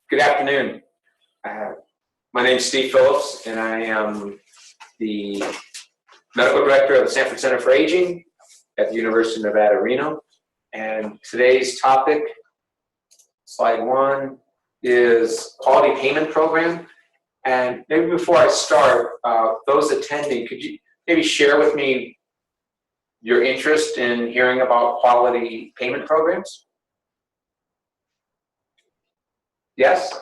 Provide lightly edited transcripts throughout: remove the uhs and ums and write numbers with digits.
Good afternoon. My name is Steve Phillips, and I am the Medical Director of the Sanford Center for Aging at the University of Nevada, Reno. And today's topic, slide 1, is Quality Payment Program. And maybe before I start, those attending, could you maybe share with me your interest in hearing about quality payment programs? Yes?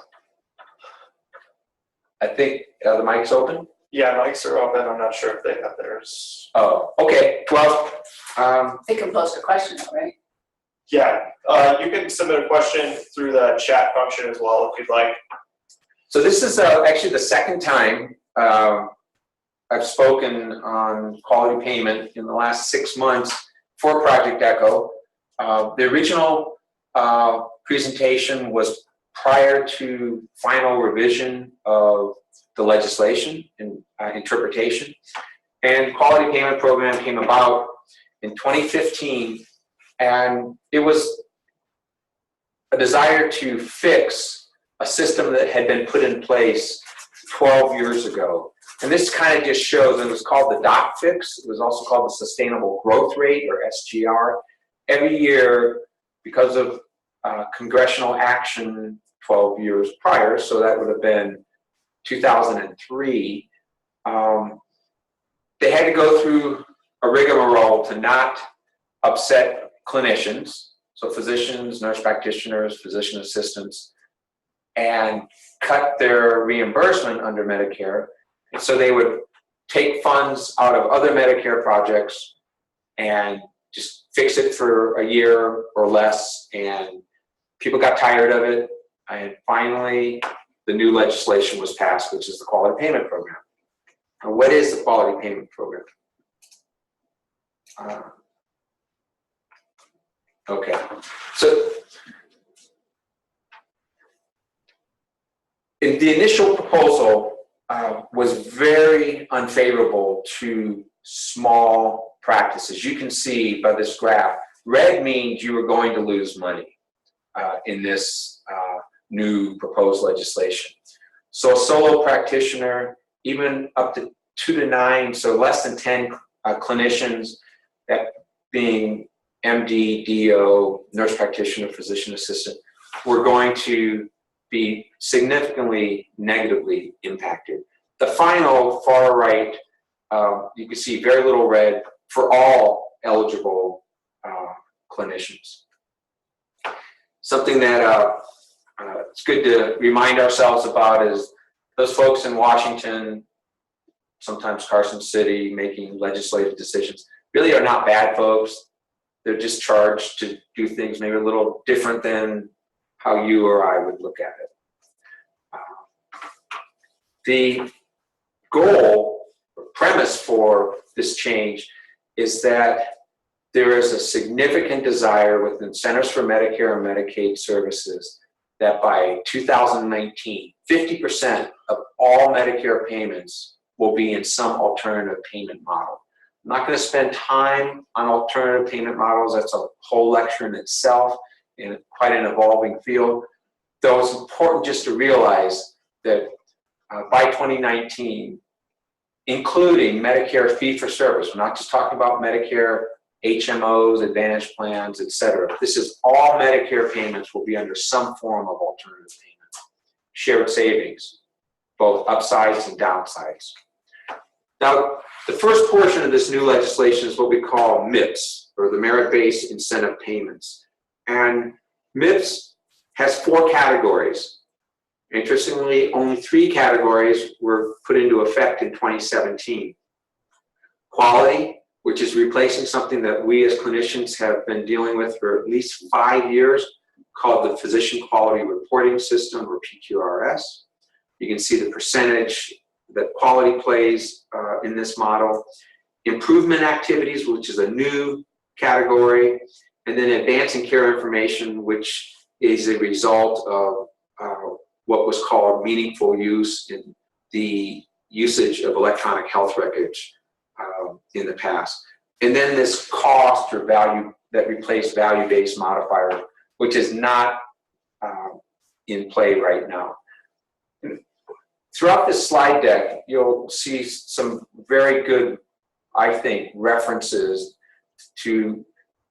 I think the mic's open. Yeah, mics are open. I'm not sure if they have theirs. Oh, okay. Well, they can post a question, right? Yeah, you can submit a question through the chat function as well if you'd like. So this is actually the second time I've spoken on quality payment in the last 6 months for Project Echo. The original presentation was prior to final revision of the legislation and interpretation. And Quality Payment Program came about in 2015, and it was a desire to fix a system that had been put in place 12 years ago. And this kind of just shows, and it was called the DOC fix. It was also called the Sustainable Growth Rate, or SGR. Every year, because of congressional action 12 years prior, so that would have been 2003, they had to go through a rigmarole to not upset clinicians, so physicians, nurse practitioners, physician assistants, and cut their reimbursement under Medicare. And so they would take funds out of other Medicare projects and just fix it for a year or less, and people got tired of it. And finally, the new legislation was passed, which is the Quality Payment Program. Now, what is the Quality Payment Program? Okay, so the initial proposal was very unfavorable to small practices. You can see by this graph, red means you are going to lose money in this new proposed legislation. So a solo practitioner, even up to 2 to 9, so less than 10 clinicians, that being MD, DO, nurse practitioner, physician assistant, were going to be significantly negatively impacted. The final far right, you can see very little red for all eligible clinicians. Something that it's good to remind ourselves about is those folks in Washington, sometimes Carson City, making legislative decisions, really are not bad folks. They're just charged to do things maybe a little different than how you or I would look at it. The goal, or premise for this change is that there is a significant desire within Centers for Medicare and Medicaid Services that by 2019, 50% of all Medicare payments will be in some alternative payment model. I'm not going to spend time on alternative payment models. That's a whole lecture in itself, and quite an evolving field. Though it's important just to realize that by 2019, including Medicare fee-for-service, we're not just talking about Medicare HMOs, Advantage plans, etc. This is all Medicare payments will be under some form of alternative payment. Shared savings, both upsides and downsides. Now, the first portion of this new legislation is what we call MIPS, or the Merit-Based Incentive Payments. And MIPS has 4 categories. Interestingly, only 3 categories were put into effect in 2017. Quality, which is replacing something that we as clinicians have been dealing with for at least 5 years, called the Physician Quality Reporting System, or PQRS. You can see the percentage that quality plays in this model. Improvement activities, which is a new category, and then advancing care information, which is a result of what was called meaningful use in the usage of electronic health records in the past. And then this cost or value that replaced value-based modifier, which is not in play right now. Throughout this slide deck, you'll see some very good, I think, references to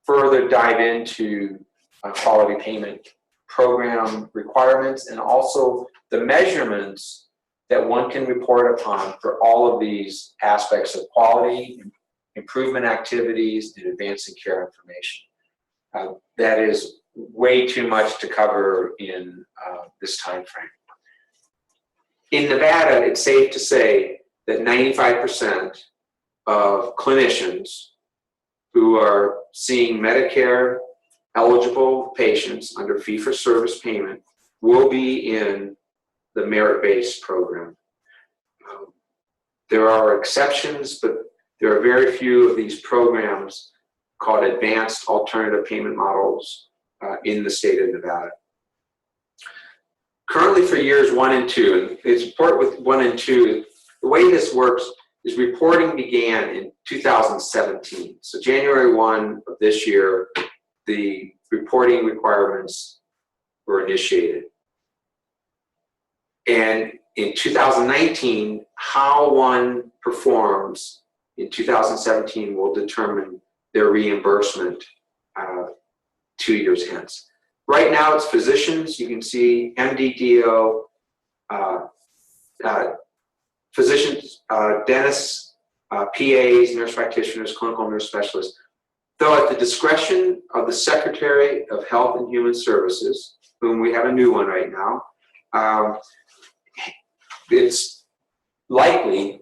further dive into quality payment program requirements and also the measurements that one can report upon for all of these aspects of quality, improvement activities, and advancing care information. That is way too much to cover in this time frame. In Nevada, it's safe to say that 95% of clinicians who are seeing Medicare eligible patients under fee-for-service payment will be in the merit-based program. There are exceptions, but there are very few of these programs called advanced alternative payment models in the state of Nevada. Currently for years 1 and 2, and it's important with 1 and 2, the way this works is reporting began in 2017. So January 1 of this year, the reporting requirements were initiated. And in 2019, how one performs in 2017 will determine their reimbursement 2 years hence. Right now, it's physicians. You can see MDDO, physicians, dentists, PAs, nurse practitioners, clinical nurse specialists. Though at the discretion of the Secretary of Health and Human Services, whom we have a new one right now, it's likely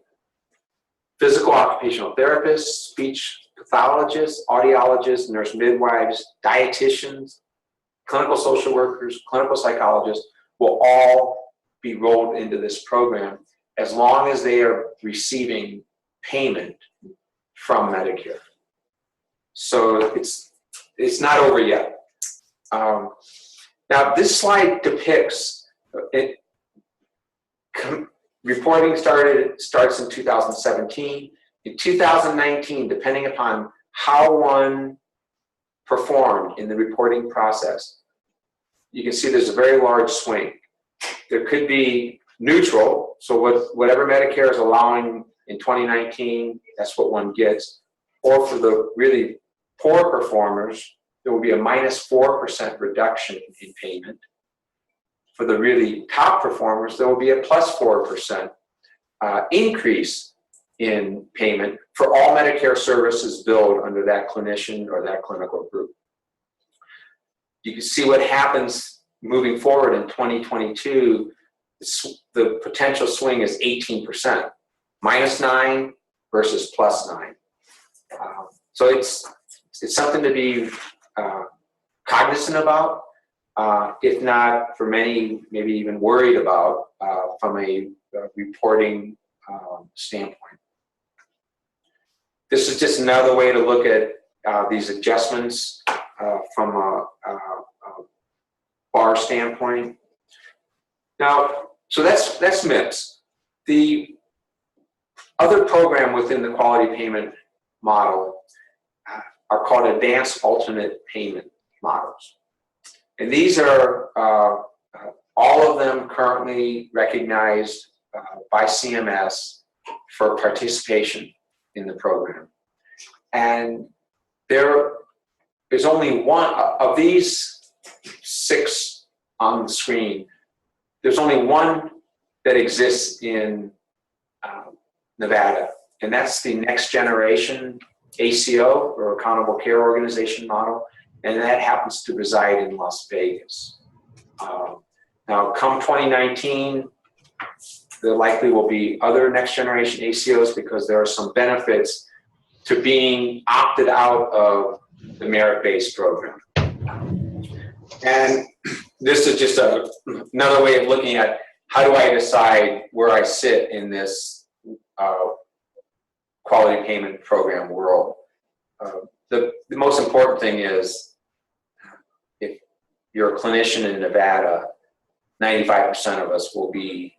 physical occupational therapists, speech pathologists, audiologists, nurse midwives, dietitians, clinical social workers, clinical psychologists will all be rolled into this program as long as they are receiving payment from Medicare. So it's not over yet. Now this slide depicts it. Reporting starts in 2017. In 2019, depending upon how one performed in the reporting process, you can see there's a very large swing. There could be neutral, so whatever Medicare is allowing in 2019, that's what one gets. Or for the really poor performers, there will be a -4% reduction in payment. For the really top performers, there will be a +4% increase in payment for all Medicare services billed under that clinician or that clinical group. You can see what happens moving forward in 2022. The potential swing is 18%, -9 versus +9. So it's something to be cognizant about. If not, for many, maybe even worried about from a reporting standpoint. This is just another way to look at these adjustments from a bar standpoint. Now, so that's MIPS. The other program within the quality payment model are called advanced alternate payment models. And these are all of them currently recognized by CMS for participation in the program. And there's only one of these 6 on the screen. There's only one that exists in Nevada, and that's the next generation ACO, or Accountable Care Organization model, and that happens to reside in Las Vegas. Now, come 2019, there likely will be other next generation ACOs because there are some benefits to being opted out of the merit-based program. And this is just another way of looking at how do I decide where I sit in this quality payment program world. The most important thing is, if you're a clinician in Nevada, 95% of us will be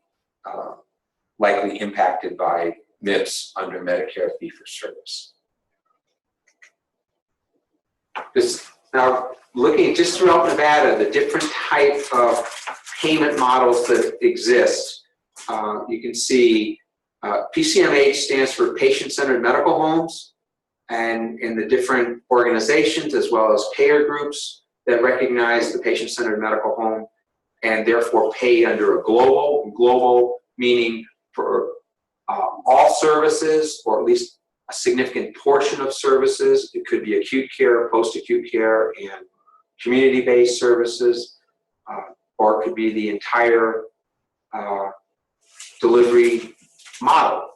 likely impacted by MIPS under Medicare fee-for-service. This Now, looking just throughout Nevada, the different type of payment models that exist, you can see PCMH stands for Patient-Centered Medical Homes, and in the different organizations as well as payer groups that recognize the patient-centered medical home and therefore pay under a global meaning for all services, or at least a significant portion of services. It could be acute care, post-acute care, and community-based services, or it could be the entire delivery model: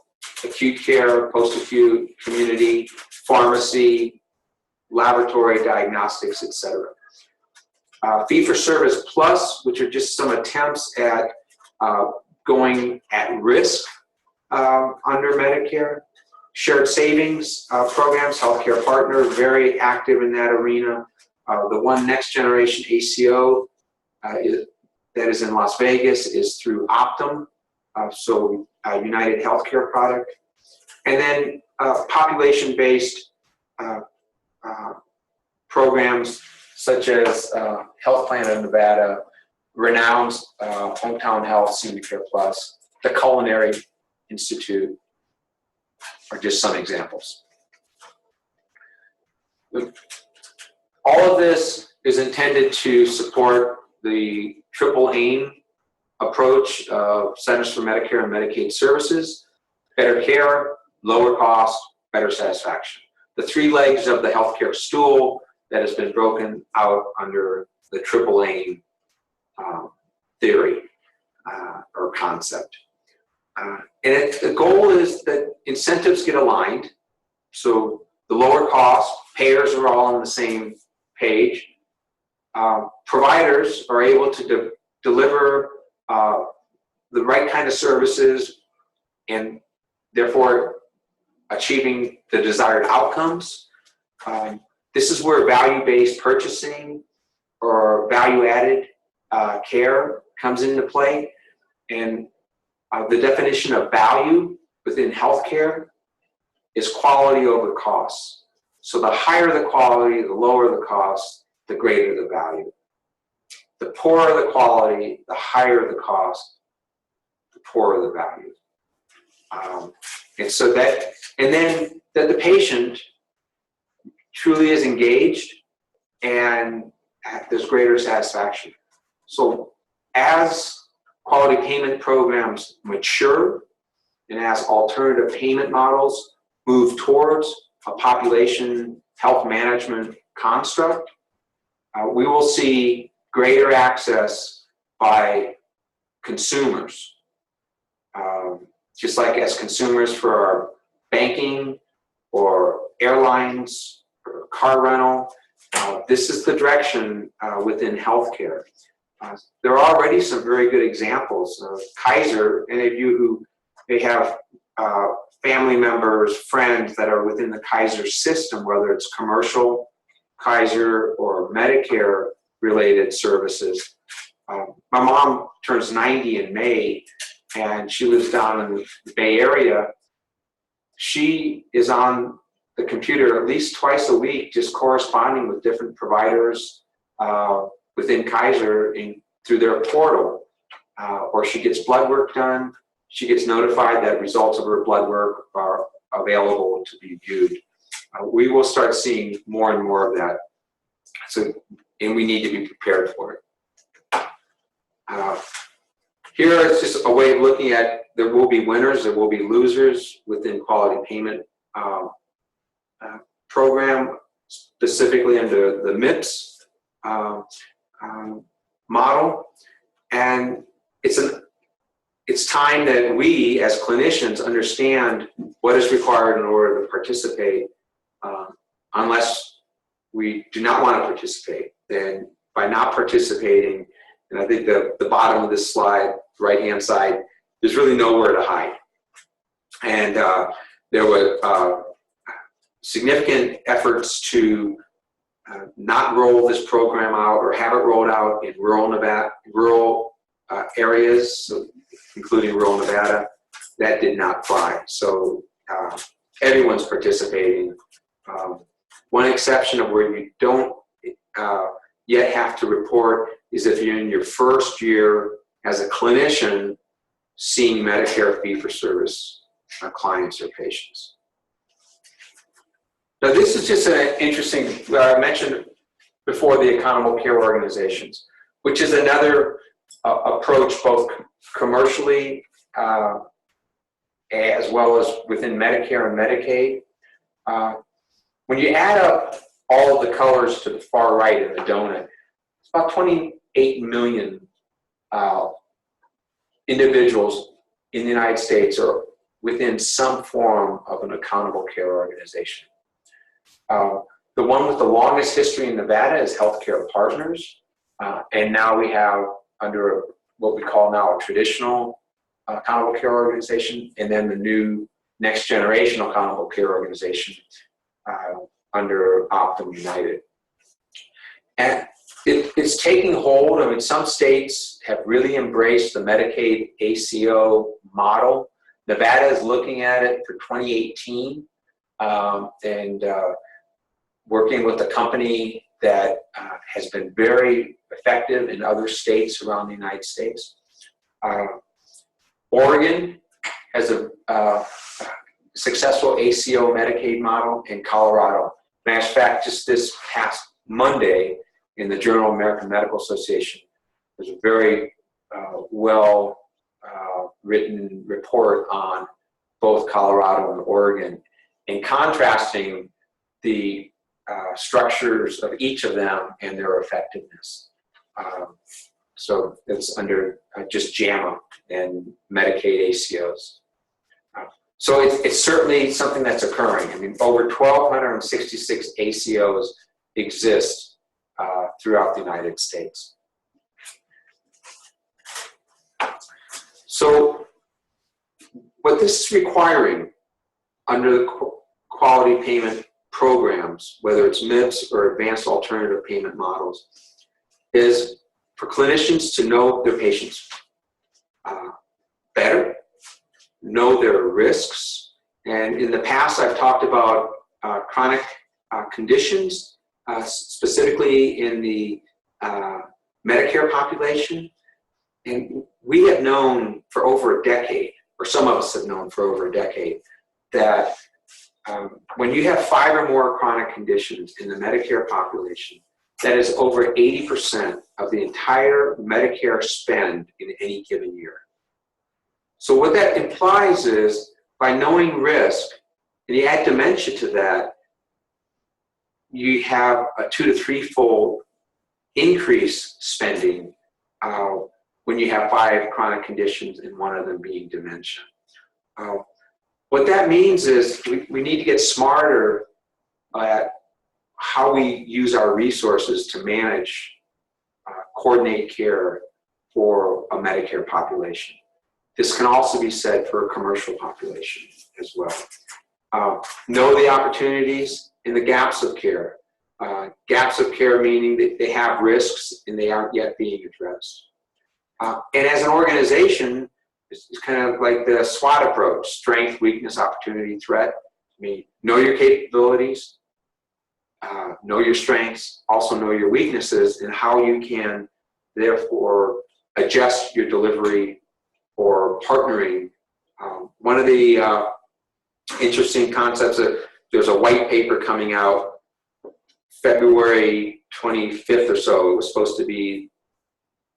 acute care, post-acute, community, pharmacy, laboratory, diagnostics, etc. Fee-for-service plus, which are just some attempts at going at risk under Medicare. Shared savings programs, healthcare partner, very active in that arena. The one next generation ACO that is in Las Vegas is through Optum, so a United Healthcare product. And then population-based programs such as Health Plan of Nevada, renowned Hometown Health, Senior Care Plus, the Culinary Institute are just some examples. All of this is intended to support the triple aim approach of Centers for Medicare and Medicaid Services: better care, lower cost, better satisfaction. The three legs of the healthcare stool that has been broken out under the triple aim theory or concept. And the goal is that incentives get aligned, so the lower cost, payers are all on the same page. Providers are able to deliver the right kind of services and therefore achieving the desired outcomes. This is where value-based purchasing or value-added care comes into play. And the definition of value within healthcare is quality over cost. So the higher the quality, the lower the cost, the greater the value. The poorer the quality, the higher the cost, the poorer the value. And so that, and then that the patient truly is engaged and there's greater satisfaction. So as quality payment programs mature and as alternative payment models move towards a population health management construct, we will see greater access by consumers. Just like as consumers for our banking or airlines or car rental, this is the direction within healthcare. There are already some very good examples. Kaiser, any of you who may have family members, friends that are within the Kaiser system, whether it's commercial Kaiser or Medicare related services. My mom turns 90 in May, and she lives down in the Bay Area. She is on the computer at least twice a week, just corresponding with different providers within Kaiser through their portal. Or she gets blood work done. She gets notified that results of her blood work are available to be viewed. We will start seeing more and more of that. So, and we need to be prepared for it. Here is just a way of looking at, there will be winners, there will be losers within quality payment program, specifically under the MIPS model. And it's time that we as clinicians understand what is required in order to participate. Unless we do not want to participate, then by not participating, and I think the bottom of this slide, right-hand side, there's really nowhere to hide. And there were significant efforts to not roll this program out or have it rolled out in rural Nevada, areas, so including rural Nevada. That did not fly. So everyone's participating. One exception of where you don't yet have to report is if you're in your first year as a clinician seeing Medicare fee-for-service clients or patients. Now, this is just an interesting, I mentioned before the accountable care organizations, which is another approach both commercially as well as within Medicare and Medicaid. When you add up all of the colors to the far right in the donut, it's about 28 million individuals in the United States are within some form of an accountable care organization. The one with the longest history in Nevada is Healthcare Partners, and now we have under what we call now a traditional accountable care organization, and then the new next generation accountable care organization under Optum United. And it's taking hold. I mean, some states have really embraced the Medicaid ACO model. Nevada is looking at it for 2018 and working with a company that has been very effective in other states around the United States. Oregon has a successful ACO Medicaid model, in Colorado. Matter of fact, just this past Monday in the Journal of American Medical Association, there's a very well written report on both Colorado and Oregon, and contrasting the structures of each of them and their effectiveness. So it's under just JAMA and Medicaid ACOs. So it's certainly something that's occurring. I mean, over 1,266 ACOs exist throughout the United States. So what this is requiring under the quality payment programs, whether it's MIPS or advanced alternative payment models, is for clinicians to know their patients better, know their risks. And in the past, I've talked about chronic conditions, specifically in the Medicare population. And we have known for over a decade, or some of us have known for over a decade, that when you have 5 or more chronic conditions in the Medicare population, that is over 80% of the entire Medicare spend in any given year. So what that implies is, by knowing risk, and you add dementia to that, you have a 2 to 3-fold increase spending when you have 5 chronic conditions and one of them being dementia. What that means is we need to get smarter at how we use our resources to manage coordinated care for a Medicare population. This can also be said for a commercial population as well. Know the opportunities and the gaps of care. Gaps of care meaning that they have risks and they aren't yet being addressed. And as an organization, it's kind of like the SWOT approach: strength, weakness, opportunity, threat. I mean, know your capabilities, know your strengths, also know your weaknesses, and how you can therefore adjust your delivery or partnering. One of the interesting concepts, there's a white paper coming out February 25th or so. It was supposed to be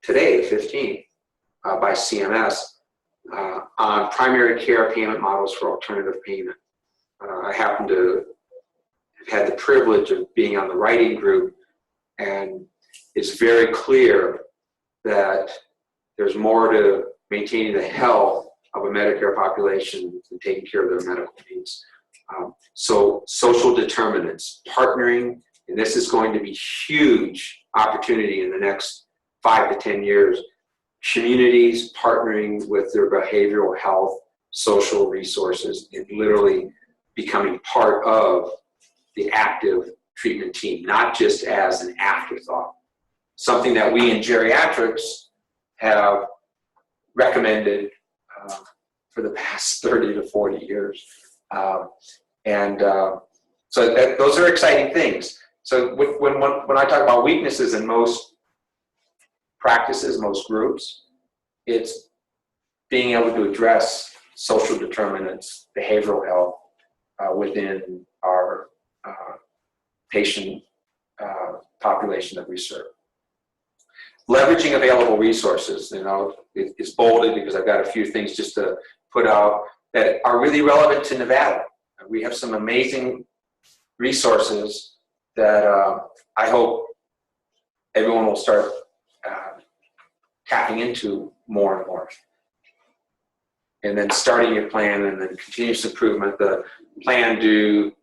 today, the 15th, by CMS on primary care payment models for alternative payment. I happen to have had the privilege of being on the writing group, and it's very clear that there's more to maintaining the health of a Medicare population than taking care of their medical needs. So social determinants, partnering, and this is going to be huge opportunity in the next 5 to 10 years. Communities partnering with their behavioral health, social resources, and literally becoming part of the active treatment team, not just as an afterthought. Something that we in geriatrics have recommended for the past 30 to 40 years. So those are exciting things. So when I talk about weaknesses in most practices, most groups, it's being able to address social determinants, behavioral health within our patient population that we serve. Leveraging available resources, is bolded because I've got a few things just to put out that are really relevant to Nevada. We have some amazing resources that I hope everyone will start tapping into more and more. And then starting your plan and then continuous improvement, the plan, do,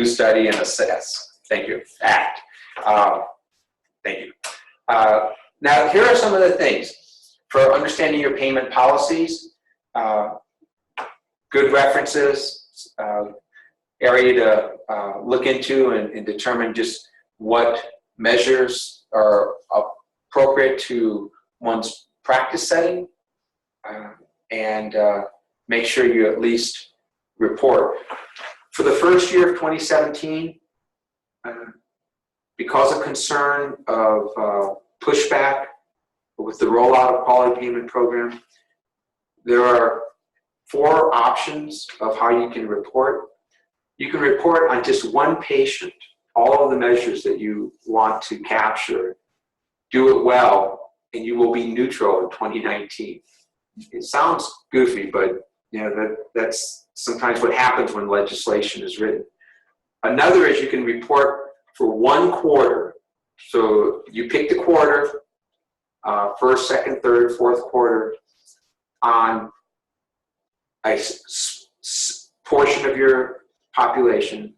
study, and assess. Thank you. Act. Thank you. Now, here are some of the things for understanding your payment policies. Good references, area to look into and determine just what measures are appropriate to one's practice setting, and make sure you at least report. For the first year of 2017, because of concern of pushback with the rollout of quality payment program, there are 4 options of how you can report. You can report on just one patient, all of the measures that you want to capture, do it well, and you will be neutral in 2019. It sounds goofy, but that's sometimes what happens when legislation is written. Another is you can report for 1 quarter. So you pick the quarter, first, second, third, fourth quarter, on a portion of your population.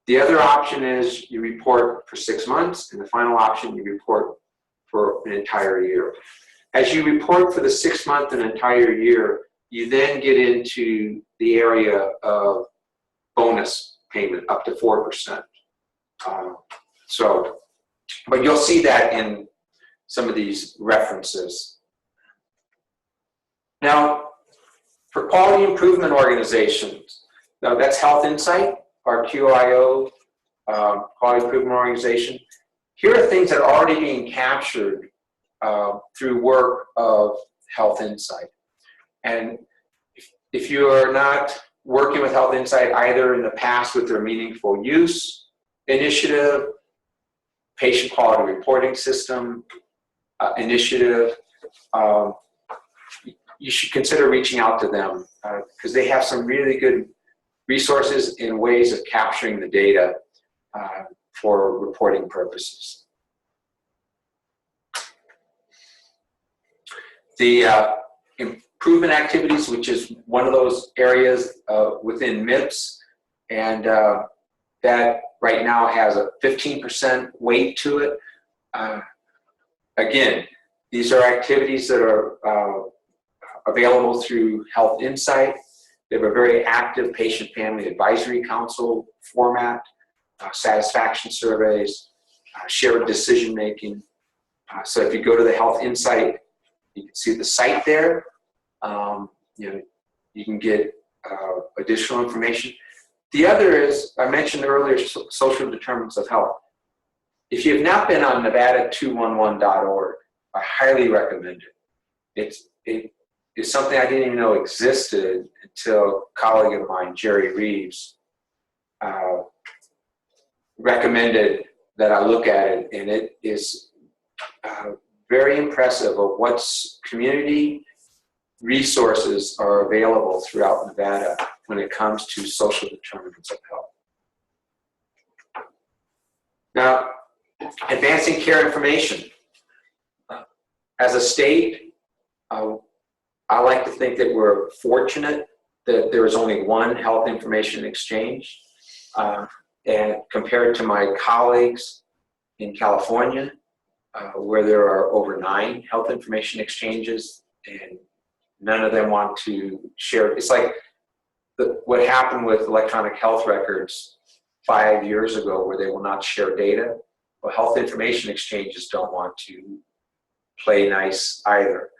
The other option is you report for 6 months, and the final option, you report for an entire year. As you report for the 6 month and entire year, you then get into the area of bonus payment up to 4%. But you'll see that in some of these references. Now, for quality improvement organizations, now that's Health Insight, our QIO, quality improvement organization. Here are things that are already being captured through work of Health Insight. And if you are not working with Health Insight either in the past with their Meaningful Use initiative, patient quality reporting system initiative, you should consider reaching out to them because they have some really good resources and ways of capturing the data for reporting purposes. The improvement activities, which is one of those areas within MIPS, and that right now has a 15% weight to it. Again, these are activities that are available through Health Insight. They have a very active patient family advisory council format, satisfaction surveys, shared decision making. So if you go to the Health Insight, you can see the site there. You can get additional information. The other is, I mentioned earlier, social determinants of health. If you have not been on Nevada211.org, I highly recommend it. It's something I didn't even know existed until a colleague of mine, Jerry Reeves, recommended that I look at it, and it is very impressive of what community resources are available throughout Nevada when it comes to social determinants of health. Now, advancing care information. As a state, I like to think that we're fortunate that there is only one health information exchange. And compared to my colleagues in California, where there are over 9 health information exchanges, and none of them want to share. It's like what happened with electronic health records 5 years ago, where they will not share data. Well, health information exchanges don't want to play nice either.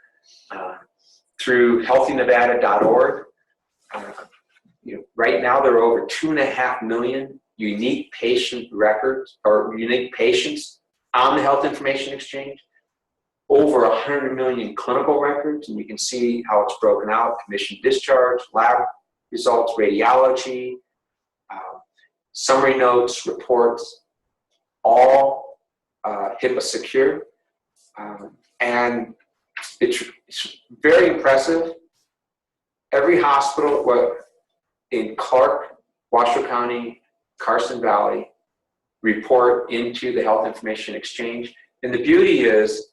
Through healthynevada.org, right now there are over 2.5 million unique patient records or unique patients on the Health Information Exchange, over 100 million clinical records, and you can see how it's broken out: admission, discharge, lab results, radiology, summary notes, reports, all HIPAA secure. And it's very impressive. Every hospital in Clark, Washoe County, Carson Valley report into the Health Information Exchange. And the beauty is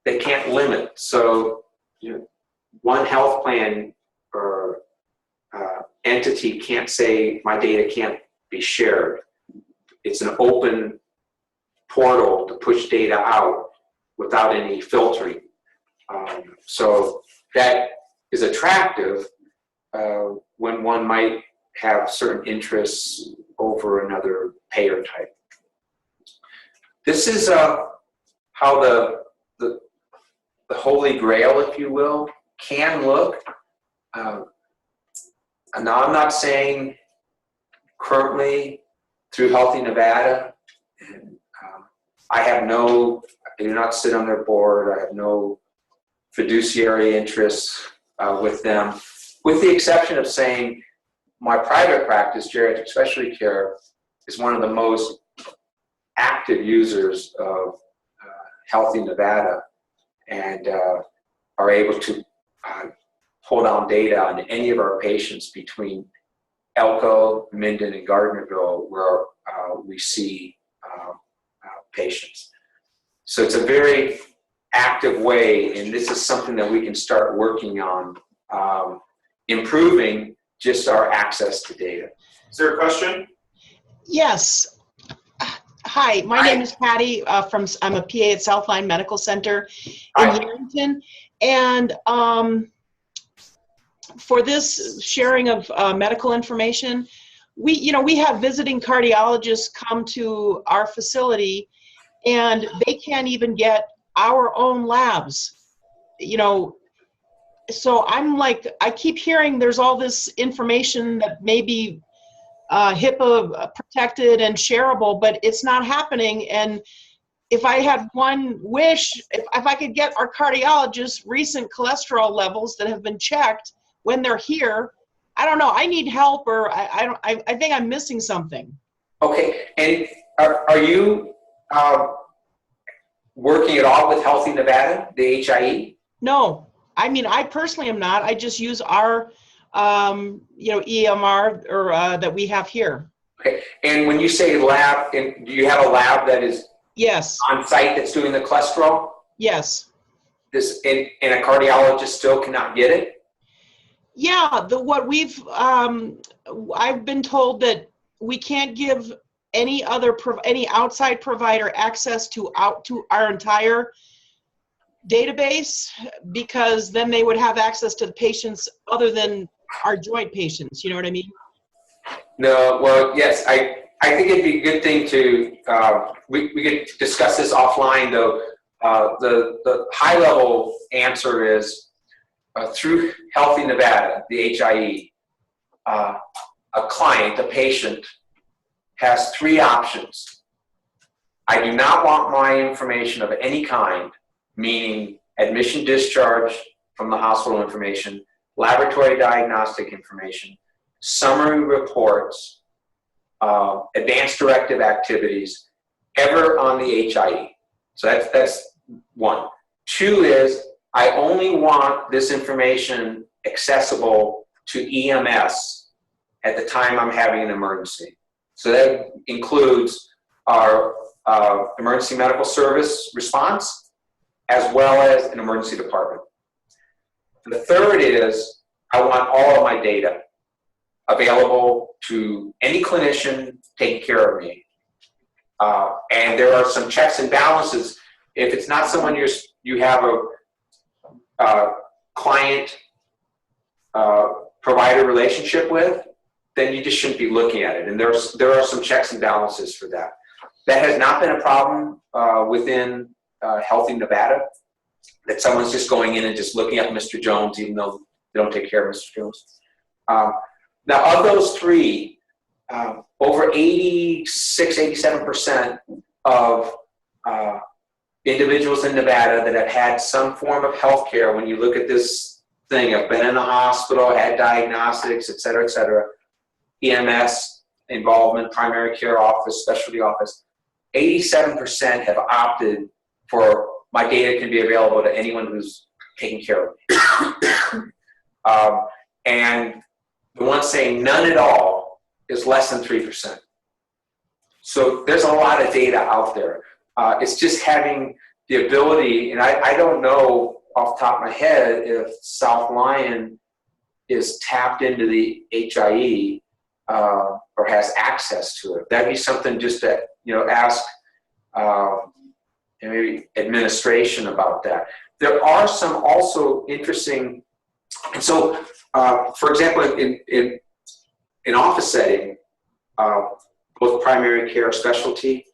they can't limit. So one health plan or entity can't say my data can't be shared. It's an open portal to push data out without any filtering. So that is attractive when one might have certain interests over another payer type. This is how the holy grail, if you will, can look. And now I'm not saying currently through Healthy Nevada, and I do not sit on their board. I have no fiduciary interests with them, with the exception of saying my private practice, Geriatric Specialty Care, is one of the most active users of Healthy Nevada, and are able to pull down data on any of our patients between Elko, Minden, and Gardnerville, where we see patients. So it's a very active way, and this is something that we can start working on, improving just our access to data. Is there a question? Yes. Hi, my name is Patty. I'm a PA at Southline Medical Center in Yankton, and for this sharing of medical information, we have visiting cardiologists come to our facility, and they can't even get our own labs. So I'm like, I keep hearing there's all this information that may be HIPAA protected and shareable, but it's not happening. And if I had one wish, if I could get our cardiologists recent cholesterol levels that have been checked when they're here, I don't know, I need help, or I think I'm missing something. Okay, and are you working at all with Healthy Nevada, the HIE? No, I mean, I personally am not. I just use our EMR or that we have here. Okay, and when you say lab, do you have a lab that is on site that's doing the cholesterol? Yes. And a cardiologist still cannot get it? Yeah, I've been told that we can't give any outside provider access to our entire database, because then they would have access to the patients other than our joint patients. You know what I mean? No, well, yes, I think it'd be a good thing to, we could discuss this offline though. The high level answer is through Healthy Nevada, the HIE, a client, a patient, has 3 options. I do not want my information of any kind, meaning admission, discharge from the hospital information, laboratory diagnostic information, summary reports, advanced directive activities, ever on the HIE. So that's 1. 2 is I only want this information accessible to EMS at the time I'm having an emergency. So that includes our emergency medical service response, as well as an emergency department. The 3rd is I want all of my data available to any clinician taking care of me. And there are some checks and balances. If it's not someone you have a client provider relationship with, then you just shouldn't be looking at it. And there are some checks and balances for that. That has not been a problem within Healthy Nevada, that someone's just going in and just looking at Mr. Jones, even though they don't take care of Mr. Jones. Now, of those three, over 86, 87% of individuals in Nevada that have had some form of health care, when you look at this thing, have been in a hospital, had diagnostics, et cetera, EMS involvement, primary care office, specialty office, 87% have opted for my data can be available to anyone who's taking care of me. And the ones saying none at all is less than 3%. So there's a lot of data out there. It's just having the ability, and I don't know off the top of my head if South Lyon is tapped into the HIE or has access to it. That'd be something just to ask maybe administration about that. There are some also interesting, and so for example, in office setting, both primary care specialty,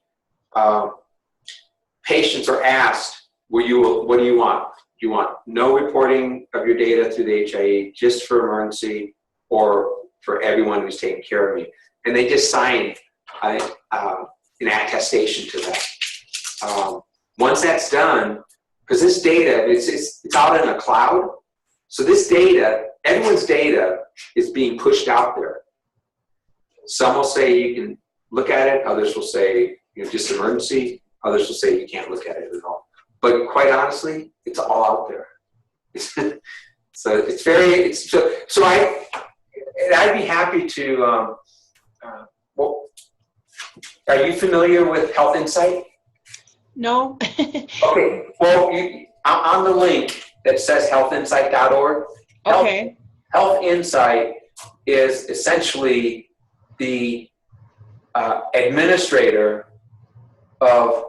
patients are asked, what do you want? Do you want no reporting of your data through the HIE, just for emergency, or for everyone who's taking care of me? And they just sign an attestation to that. Once that's done, because this data, it's out in the cloud, so this data, everyone's data is being pushed out there. Some will say you can look at it, others will say just emergency, others will say you can't look at it at all. But quite honestly, it's all out there. So it's very, so I'd be happy to, well, are you familiar with Health Insight? No. Okay, well, on the link that says healthinsight.org, Okay. Health Insight is essentially the administrator of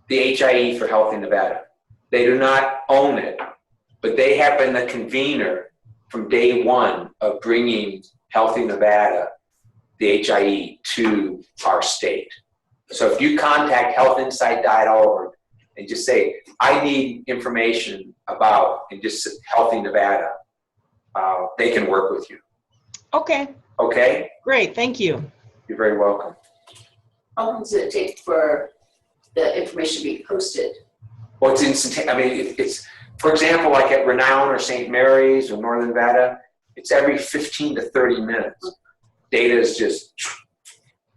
the HIE for Health in Nevada. They do not own it, but they have been the convener from day one of bringing Healthy Nevada, the HIE, to our state. So if you contact healthinsight.org and just say, I need information about, and just Healthy Nevada, they can work with you. Okay. Okay? Great. Thank you. You're very welcome. How long does it take for the information to be posted? Well, it's instantaneous. I mean, it's, for example, like at Renown or St. Mary's or Northern Nevada, it's every 15 to 30 minutes. Data is just,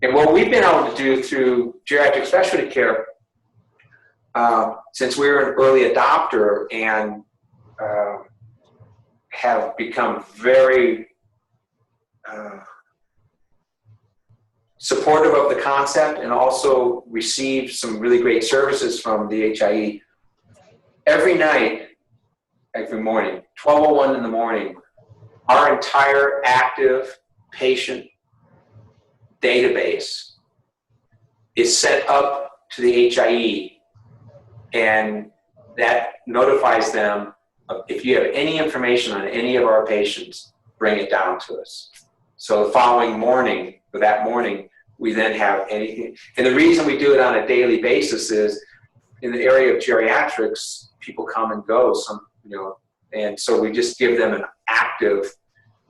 and what we've been able to do through geriatric specialty care, since we were an early adopter and have become very supportive of the concept and also received some really great services from the HIE. Every night, every morning, 12:01 in the morning, our entire active patient database is sent up to the HIE, and that notifies them of if you have any information on any of our patients, bring it down to us. So the following morning, or that morning, we then have anything. And the reason we do it on a daily basis is in the area of geriatrics, people come and go, and so we just give them an active,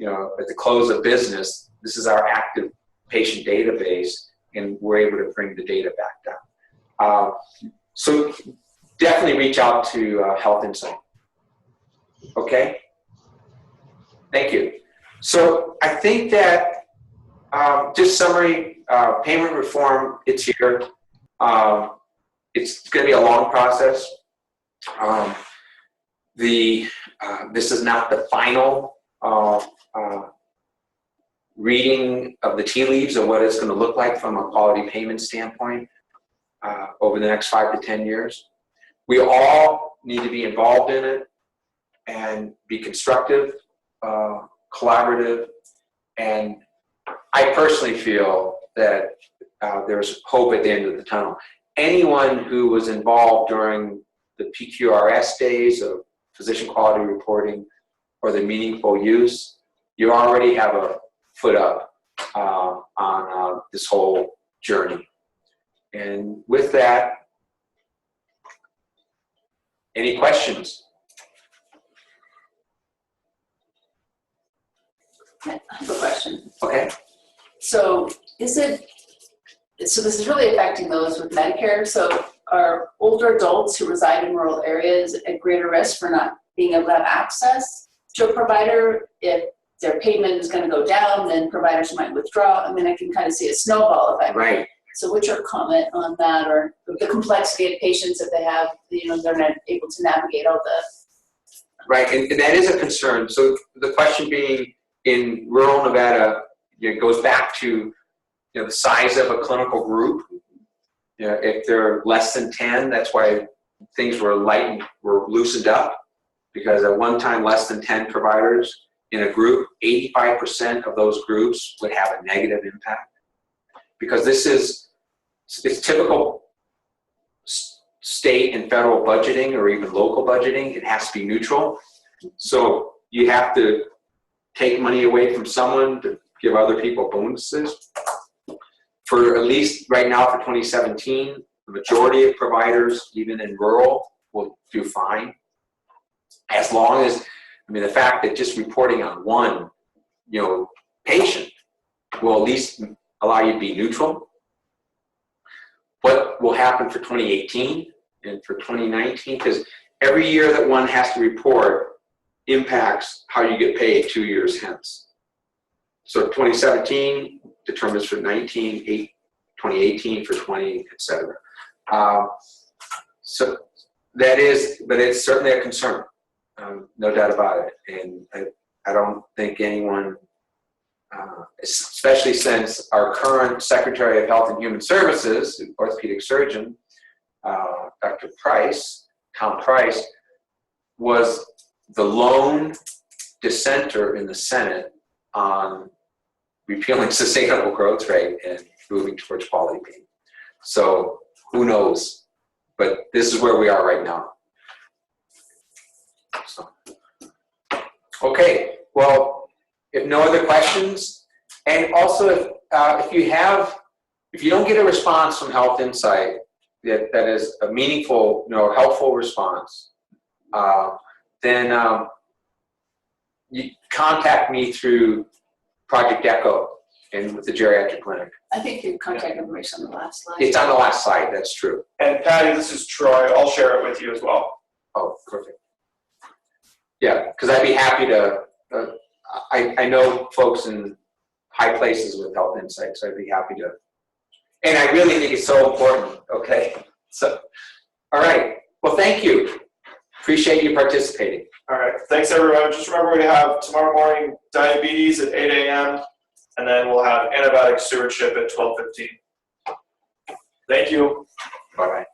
at the close of business, this is our active patient database, and we're able to bring the data back down. So definitely reach out to Health Insight. Okay? Thank you. So I think that, just summary, payment reform, it's here. It's going to be a long process. This is not the final reading of the tea leaves of what it's going to look like from a quality payment standpoint over the next 5 to 10 years. We all need to be involved in it and be constructive, collaborative, and I personally feel that there's hope at the end of the tunnel. Anyone who was involved during the PQRS days of physician quality reporting or the meaningful use, you already have a foot up on this whole journey. And with that, any questions? I have a question. Okay. So this is really affecting those with Medicare. So are older adults who reside in rural areas at greater risk for not being able to have access to a provider? If their payment is going to go down, then providers might withdraw. I mean, I can kind of see a snowball effect. Right. So what's your comment on that, or the complexity of patients that they have, they're not able to navigate all the... Right, and that is a concern. So the question being, in rural Nevada, it goes back to the size of a clinical group. If they're less than 10, that's why things were loosened up, because at one time less than 10 providers in a group, 85% of those groups would have a negative impact. Because it's typical state and federal budgeting, or even local budgeting. It has to be neutral. So you have to take money away from someone to give other people bonuses. For at least right now for 2017, the majority of providers, even in rural, will do fine. As long as, the fact that just reporting on one, patient will at least allow you to be neutral. What will happen for 2018 and for 2019? Because every year that one has to report impacts how you get paid 2 years hence. So 2017 determines for 19, 2018 for 20, etc. So that is, but it's certainly a concern, no doubt about it. And I don't think anyone, especially since our current Secretary of Health and Human Services, orthopedic surgeon, Dr. Price, Tom Price, was the lone dissenter in the Senate on repealing sustainable growth rate and moving towards quality payment. So who knows? But this is where we are right now. So, okay, well, if no other questions, and also if you don't get a response from Health Insight that is a meaningful, helpful response, then you contact me through Project Echo and with the geriatric clinic. I think your contact information on the last slide. It's on the last slide, that's true. And Patty, this is Troy. I'll share it with you as well. Oh, perfect. Yeah, because I'd be happy to, I know folks in high places with Health Insight, so I'd be happy to. And I really think it's so important, okay? So, all right. Well, thank you. Appreciate you participating. All right. Thanks, everyone. Just remember, we have tomorrow morning diabetes at 8 a.m., and then we'll have antibiotic stewardship at 12:15. Thank you. Bye-bye.